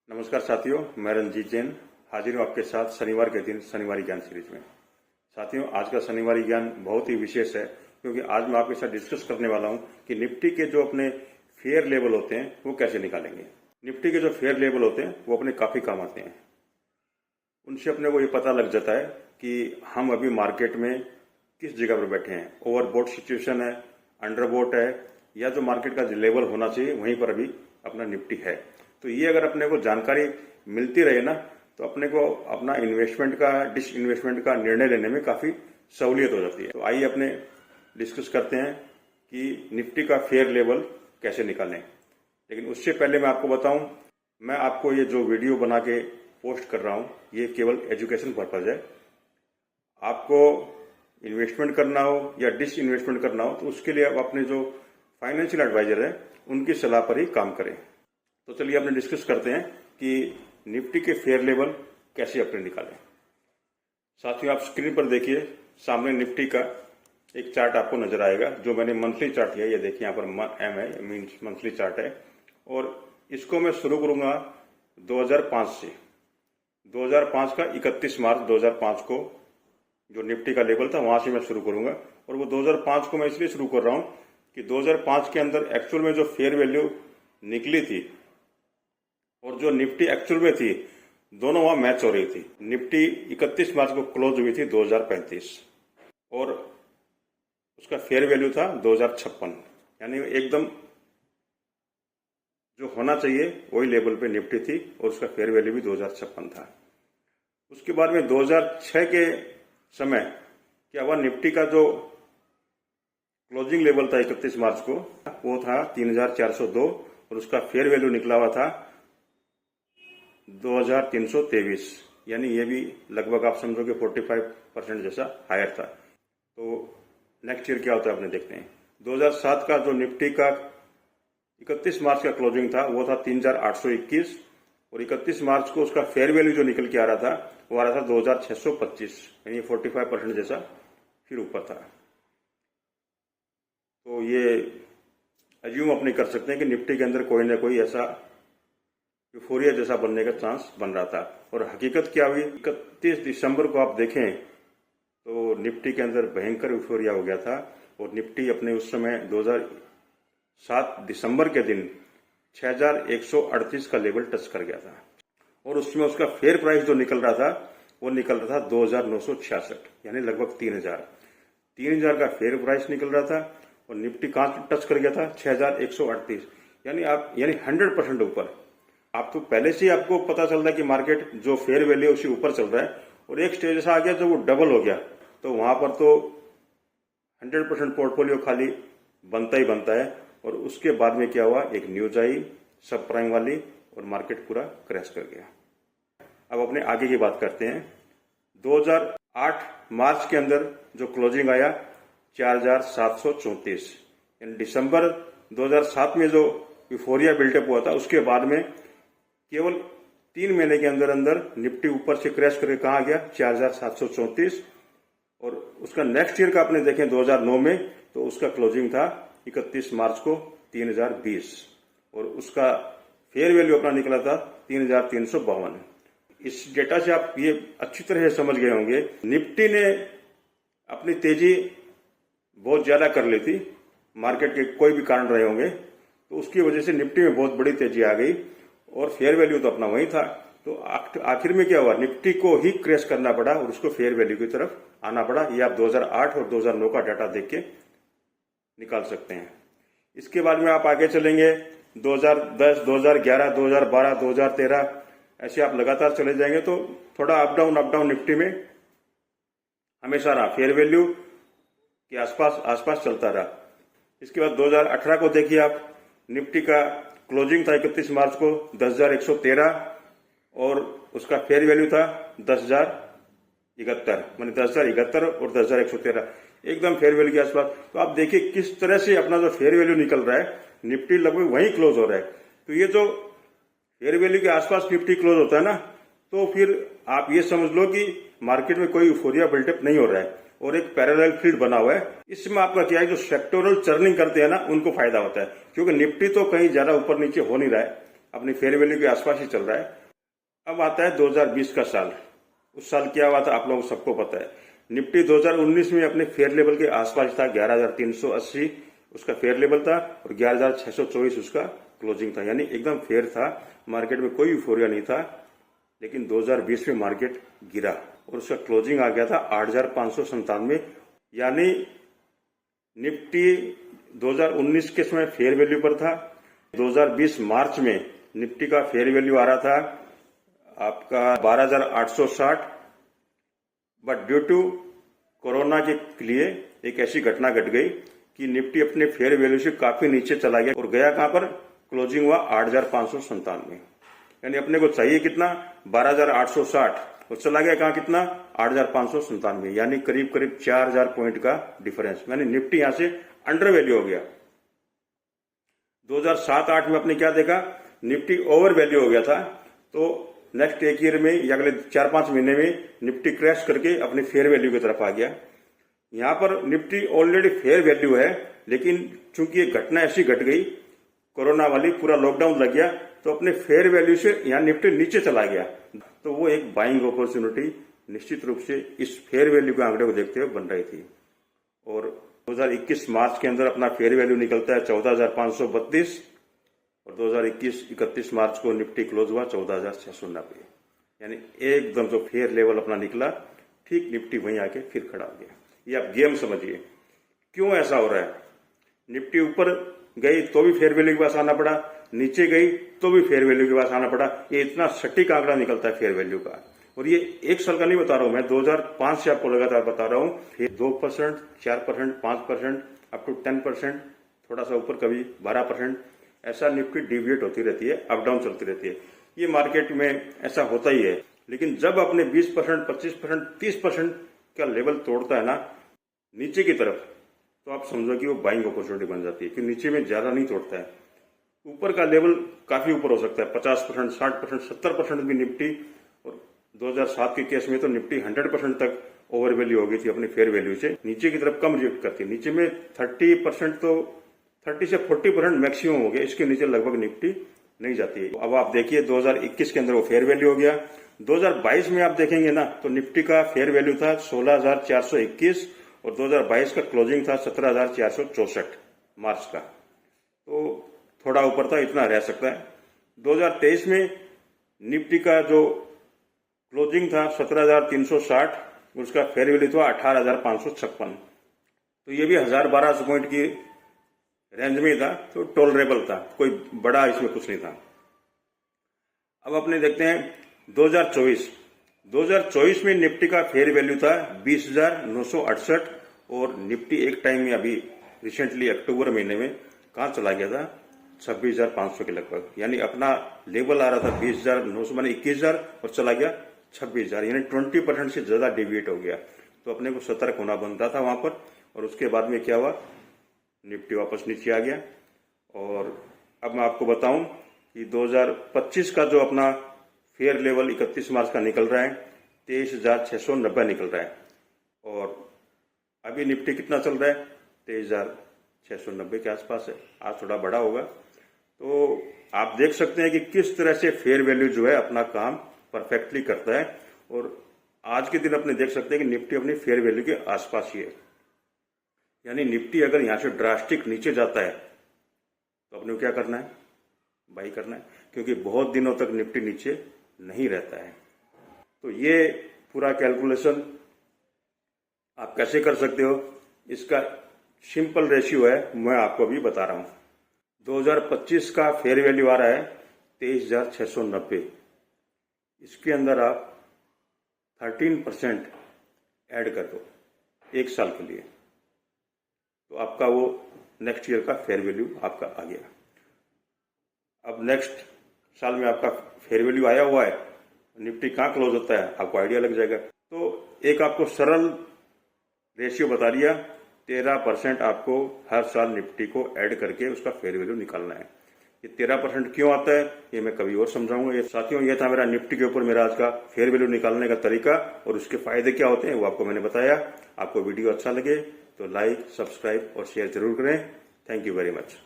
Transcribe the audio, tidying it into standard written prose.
नमस्कार साथियों, मैं रंजीत जैन हाजिर हूँ आपके साथ शनिवार के दिन शनिवारी ज्ञान सीरीज में। साथियों, आज का शनिवारी ज्ञान बहुत ही विशेष है क्योंकि आज मैं आपके साथ डिस्कस करने वाला हूँ कि निफ्टी के जो अपने फेयर लेवल होते हैं वो कैसे निकालेंगे। निफ्टी के जो फेयर लेवल होते हैं वो अपने काफी काम आते हैं। उनसे अपने को ये पता लग जाता है कि हम अभी मार्केट में किस जगह पर बैठे हैं, ओवरबोट सिचुएशन है, अंडरबोट है, या जो मार्केट का लेवल होना चाहिए वहीं पर अभी अपना निफ्टी है। तो ये अगर अपने को जानकारी मिलती रहे ना तो अपने को अपना इन्वेस्टमेंट का डिस इन्वेस्टमेंट का निर्णय लेने में काफी सहूलियत हो जाती है। तो आइए अपने डिस्कस करते हैं कि निफ्टी का फेयर लेवल कैसे निकालें। लेकिन उससे पहले मैं आपको बताऊं, मैं आपको ये जो वीडियो बना के पोस्ट कर रहा हूं ये केवल एजुकेशन पर्पज है। आपको इन्वेस्टमेंट करना हो या डिस इन्वेस्टमेंट करना हो तो उसके लिए आप अपने जो फाइनेंशियल एडवाइजर है उनकी सलाह पर ही काम करें। तो चलिए अपने डिस्कस करते हैं कि निफ्टी के फेयर लेवल कैसे अपने निकालें। साथियों, आप स्क्रीन पर देखिए, सामने निफ्टी का एक चार्ट आपको नजर आएगा जो मैंने मंथली चार्ट लिया। ये देखिए यहाँ पर एम है, मीन्स मंथली चार्ट है, और इसको मैं शुरू करूंगा 2005 से। 2005 का 31 मार्च 2005 को जो निफ्टी का लेवल था वहां से मैं शुरू करूंगा। और वो 2005 को मैं इसलिए शुरू कर रहा हूं कि 2005 के अंदर एक्चुअल में जो फेयर वैल्यू निकली थी और जो निफ्टी एक्चुअल में थी दोनों वहां मैच हो रही थी। निफ्टी 31 मार्च को क्लोज हुई थी 2035 और उसका फेयर वैल्यू था 2056, यानी एकदम जो होना चाहिए वही लेवल पे निफ्टी थी और उसका फेयर वैल्यू भी 2056 था। उसके बाद में 2006 के समय क्या हुआ, निफ्टी का जो क्लोजिंग लेवल था 31 मार्च को वो था 3402 और उसका फेयर वैल्यू निकला हुआ था 2323, यानी ये भी लगभग आप समझो कि 45% जैसा हायर था। तो नेक्स्ट ईयर क्या होता है अपने देखते हैं। 2007 का जो निफ्टी का 31 मार्च का क्लोजिंग था वो था 3821 और 31 मार्च को उसका फेयर वैल्यू जो निकल के आ रहा था वो आ रहा था 2625, यानी 45% जैसा फिर ऊपर था। तो ये अज्यूम अपने कर सकते हैं कि निफ्टी के अंदर कोई ना कोई ऐसा यूफोरिया जैसा बनने का चांस बन रहा था। और हकीकत क्या हुई, 31 दिसंबर को आप देखें तो निफ्टी के अंदर भयंकर यूफोरिया हो गया था और निफ्टी अपने उस समय 2007 दिसंबर के दिन 6138 का लेवल टच कर गया था और उसमें उसका फेयर प्राइस जो निकल रहा था वो निकल रहा था 2966, यानी लगभग 3000 का फेयर प्राइस निकल रहा था और निफ्टी कहां टच कर गया था 6138, यानी 100% ऊपर। आप तो पहले से ही आपको पता चल रहा है कि मार्केट जो फेयर वैल्यू उसी ऊपर चल रहा है और एक स्टेज ऐसा आ गया जब वो डबल हो गया तो वहां पर तो 100% पोर्टफोलियो खाली बनता ही बनता है। और उसके बाद में क्या हुआ, एक न्यूज आई सब प्राइम वाली और मार्केट पूरा क्रैश कर गया। अब अपने आगे की बात करते हैं। 2008 मार्च के अंदर जो क्लोजिंग आया 4734, यानी दिसंबर 2007 में जो यूफोरिया बिल्टअप हुआ था उसके बाद में केवल 3 महीने के अंदर अंदर निफ्टी ऊपर से क्रैश करके कहा गया 4734 और उसका नेक्स्ट ईयर का अपने देखें 2009 में तो उसका क्लोजिंग था 31 मार्च को 3020 और उसका फेयर वैल्यू अपना निकला था 3352। इस डेटा से आप ये अच्छी तरह से समझ गए होंगे निफ्टी ने अपनी तेजी बहुत ज्यादा कर ली थी, मार्केट के कोई भी कारण रहे होंगे तो उसकी वजह से निफ्टी में बहुत बड़ी तेजी आ गई और फेयर वैल्यू तो अपना वही था। तो आखिर में क्या हुआ, निफ्टी को ही क्रैश करना पड़ा और उसको फेयर वैल्यू की तरफ आना पड़ा। ये आप 2008 और 2009 का डाटा देख के निकाल सकते हैं। इसके बाद में आप आगे चलेंगे 2010, 2011, 2012, 2013, ऐसे आप लगातार चले जाएंगे तो थोड़ा अप डाउन निफ्टी में हमेशा रहा, फेयर वैल्यू के आसपास चलता रहा। इसके बाद 2018 को देखिए आप, निफ्टी का क्लोजिंग था 31 मार्च को 10,113 और उसका फेयर वैल्यू था 10,071, माने 10,071 और 10,113, एकदम फेयर वैल्यू के आसपास। तो आप देखिए किस तरह से अपना जो फेयर वैल्यू निकल रहा है, निफ्टी लगभग वहीं क्लोज हो रहा है। तो ये जो फेयर वैल्यू के आसपास निफ्टी क्लोज होता है ना, तो फिर आप ये समझ लो कि मार्केट में कोई यूफोरिया बिल्टअप नहीं हो रहा है और एक पैरेलल फील्ड बना हुआ है। इसमें आपका क्या है, जो सेक्टोरल चर्निंग करते हैं ना उनको फायदा होता है, क्योंकि निफ्टी तो कहीं ज्यादा ऊपर नीचे हो नहीं रहा है, अपनी फेयर वैल्यू के आसपास ही चल रहा है। अब आता है 2020 का साल। उस साल क्या हुआ था आप लोगों को सबको पता है। निफ्टी 2019 में अपने फेयर लेवल के आसपास था, 11,380 उसका फेयर लेवल था और 11,624 उसका क्लोजिंग था, यानी एकदम फेयर था, मार्केट में कोई यूफोरिया नहीं था। लेकिन 2020 में मार्केट गिरा और उसका क्लोजिंग आ गया था 8,597, यानी निफ्टी 2019 के समय फेयर वैल्यू पर था। 2020 मार्च में निफ्टी का फेयर वैल्यू आ रहा था आपका 12,860, बट ड्यू टू कोरोना के लिए एक ऐसी घटना घट गई कि निफ्टी अपने फेयर वैल्यू से काफी नीचे चला गया और गया कहां पर, क्लोजिंग हुआ 8,597, यानी अपने को चाहिए कितना 12,860 और चला गया कहां कितना 8,597, यानी करीब करीब 4,000 पॉइंट का डिफरेंस, यानी निफ्टी यहां से अंडर वैल्यू हो गया। 2007-8 में आपने क्या देखा, निफ्टी ओवर वैल्यू हो गया था, तो नेक्स्ट एक ईयर में या अगले 4-5 महीने में निफ्टी क्रैश करके अपने फेयर वैल्यू की तरफ आ गया। यहां पर निफ्टी ऑलरेडी फेयर वैल्यू है, लेकिन चूंकि ये घटना ऐसी घट गई कोरोना वाली, पूरा लॉकडाउन लग गया, तो अपने फेयर वैल्यू से यहां निफ्टी नीचे चला गया। तो वो एक बाइंग अपॉर्चुनिटी निश्चित रूप से इस फेयर वैल्यू के आंकड़े को देखते हुए बन रही थी। और 2021 मार्च के अंदर अपना फेयर वैल्यू निकलता है 14,532 और 2021-31 मार्च को निफ्टी क्लोज हुआ 14,690, यानी एकदम जो फेयर लेवल अपना निकला, ठीक निफ्टी वहीं आके फिर खड़ा हो गया। ये आप गेम समझिए क्यों ऐसा हो रहा है। निफ्टी ऊपर गई तो भी फेयर वैल्यू के पास आना पड़ा, नीचे गई तो भी फेयर वैल्यू के पास आना पड़ा। ये इतना सटीक आंकड़ा निकलता है फेयर वैल्यू का, और ये एक साल का नहीं बता रहा हूं मैं, 2005 से आपको लगातार बता रहा हूं। फिर 2%, 4%, 5%, अप टू 10%, थोड़ा सा ऊपर कभी 12%, ऐसा निफ्टी डिविएट होती रहती है, अप डाउन चलती रहती है। ये मार्केट में ऐसा होता ही है। लेकिन जब अपने 20%, 25%, 30% का लेवल तोड़ता है ना नीचे की तरफ, तो आप समझो कि वो बाइंग अपॉर्चुनिटी बन जाती है, कि नीचे में ज्यादा नहीं तोड़ता है। ऊपर का लेवल काफी ऊपर हो सकता है, 50%, 60%, 70% भी निफ्टी, और 2007 के केस में तो निफ्टी 100% तक ओवर वैल्यू हो गई थी अपने फेयर वैल्यू से, नीचे की तरफ कम रिएक्ट करती है। नीचे में 30% तो 30 से 40% मैक्सिमम हो गया, इसके नीचे लगभग निफ्टी नहीं जाती है। अब आप देखिए 2021 के अंदर वो फेयर वैल्यू हो गया। 2022 में आप देखेंगे ना तो निफ्टी का फेयर वैल्यू था 16,421 और 2022 का क्लोजिंग था 17,464 मार्च का, तो थोड़ा ऊपर था, इतना रह सकता है। 2023 में निफ्टी का जो क्लोजिंग था 17,360, उसका फेयर वैल्यू था 18,556, तो ये भी 1,000-1,200 पॉइंट की रेंज में था, तो टॉलरेबल था, कोई बड़ा इसमें कुछ नहीं था। अब अपने देखते हैं 2024 में निफ्टी का फेयर वैल्यू था 20,968 और निफ्टी एक टाइम में अभी रिसेंटली अक्टूबर महीने में कहां चला गया था 26,500 के लगभग, यानी अपना लेवल आ रहा था 20,900 माने 21,000 और चला गया 26,000, यानी 20% से ज्यादा डिविएट हो गया। तो अपने को सतर्क होना बनता था वहां पर। और उसके बाद में क्या हुआ, निफ्टी वापस नीचे आ गया। और अब मैं आपको बताऊं कि 2025 का जो अपना फेयर लेवल 31 मार्च का निकल रहा है 23,690 निकल रहा है, और अभी निफ्टी कितना चल रहा है 23,690 के आसपास है। आज थोड़ा बड़ा होगा, तो आप देख सकते हैं कि किस तरह से फेयर वैल्यू जो है अपना काम परफेक्टली करता है। और आज के दिन अपने देख सकते हैं कि निफ्टी अपनी फेयर वैल्यू के आसपास ही है, यानी निफ्टी अगर यहां से ड्रास्टिक नीचे जाता है तो अपने को क्या करना है, बाई करना है, क्योंकि बहुत दिनों तक निफ्टी नीचे नहीं रहता है। तो ये पूरा कैलकुलेशन आप कैसे कर सकते हो, इसका सिंपल रेशियो है, मैं आपको अभी बता रहा हूं। 2025 का फेयर वैल्यू आ रहा है 23,690, इसके अंदर आप 13% ऐड कर दो एक साल के लिए, तो आपका वो नेक्स्ट ईयर का फेयर वैल्यू आपका आ गया। अब नेक्स्ट साल में आपका फेयर वैल्यू आया हुआ है, निफ्टी कहां क्लोज होता है आपको आइडिया लग जाएगा। तो एक आपको सरल रेशियो बता दिया, 13% आपको हर साल निफ्टी को ऐड करके उसका फेयर वैल्यू निकालना है। ये 13% क्यों आता है ये मैं कभी और समझाऊंगा। ये साथियों, ये था मेरा निफ्टी के ऊपर मेरा आज का फेयर वैल्यू निकालने का तरीका, और उसके फायदे क्या होते हैं वो आपको मैंने बताया। आपको वीडियो अच्छा लगे तो लाइक, सब्सक्राइब और शेयर जरूर करें। Thank you very much.